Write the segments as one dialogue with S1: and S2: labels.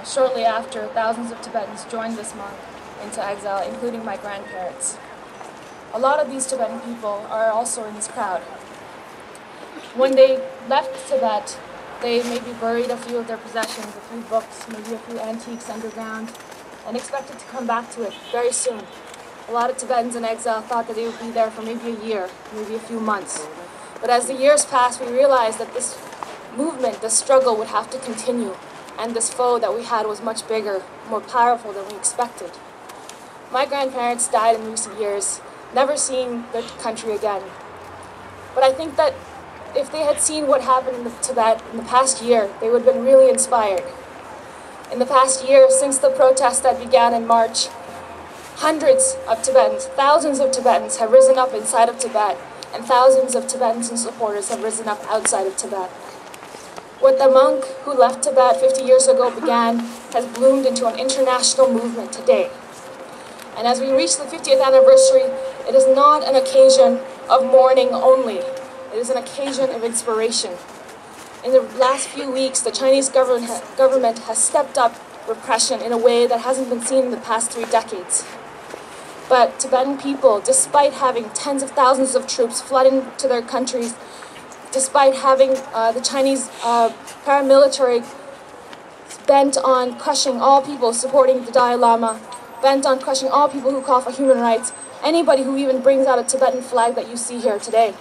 S1: Shortly after, thousands of Tibetans joined this monk into exile, including my grandparents. A lot of these Tibetan people are also in this crowd. When they left Tibet, they maybe buried a few of their possessions, a few books, maybe a few antiques underground, and expected to come back to it very soon. A lot of Tibetans in exile thought that they would be there for maybe a year, maybe a few months. But as the years passed, we realized that this movement, this struggle would have to continue, and this foe that we had was much bigger, more powerful than we expected. My grandparents died in recent years, never seeing their country again. But I think that if they had seen what happened in Tibet in the past year, they would have been really inspired. In the past year, since the protests that began in March, hundreds of Tibetans, thousands of Tibetans have risen up inside of Tibet, and thousands of Tibetans and supporters have risen up outside of Tibet. What the monk who left Tibet 50 years ago began has bloomed into an international movement today. And as we reach the 50th anniversary, it is not an occasion of mourning only. It is an occasion of inspiration. In the last few weeks, the Chinese government has stepped up repression in a way that hasn't been seen in the past 3 decades. But Tibetan people, despite having tens of thousands of troops flooding to their countries, despite having the Chinese paramilitary bent on crushing all people supporting the Dalai Lama, bent on crushing all people who call for human rights, anybody who even brings out a Tibetan flag that you see here today.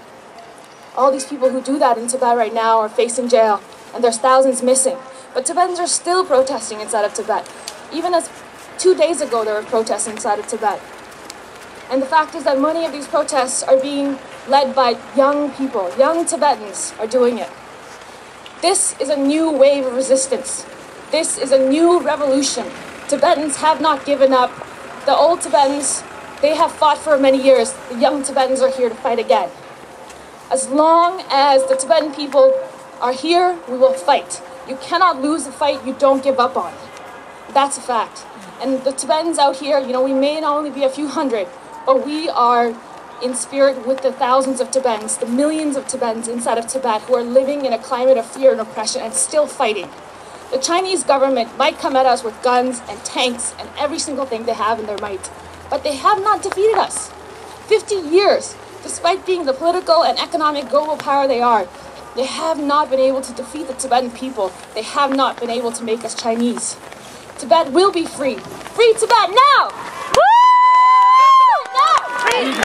S1: All these people who do that in Tibet right now are facing jail, and there's thousands missing. But Tibetans are still protesting inside of Tibet. Even as 2 days ago, there were protests inside of Tibet. And the fact is that many of these protests are being led by young people. Young Tibetans are doing it. This is a new wave of resistance. This is a new revolution. Tibetans have not given up. The old Tibetans, they have fought for many years. The young Tibetans are here to fight again. As long as the Tibetan people are here, we will fight. You cannot lose a fight you don't give up on. That's a fact. And the Tibetans out here, we may not only be a few hundred, but we are in spirit with the thousands of Tibetans, the millions of Tibetans inside of Tibet who are living in a climate of fear and oppression and still fighting. The Chinese government might come at us with guns and tanks and every single thing they have in their might, but they have not defeated us. 50 years, despite being the political and economic global power they are, they have not been able to defeat the Tibetan people. They have not been able to make us Chinese. Tibet will be free. Free Tibet now! Woo! Now!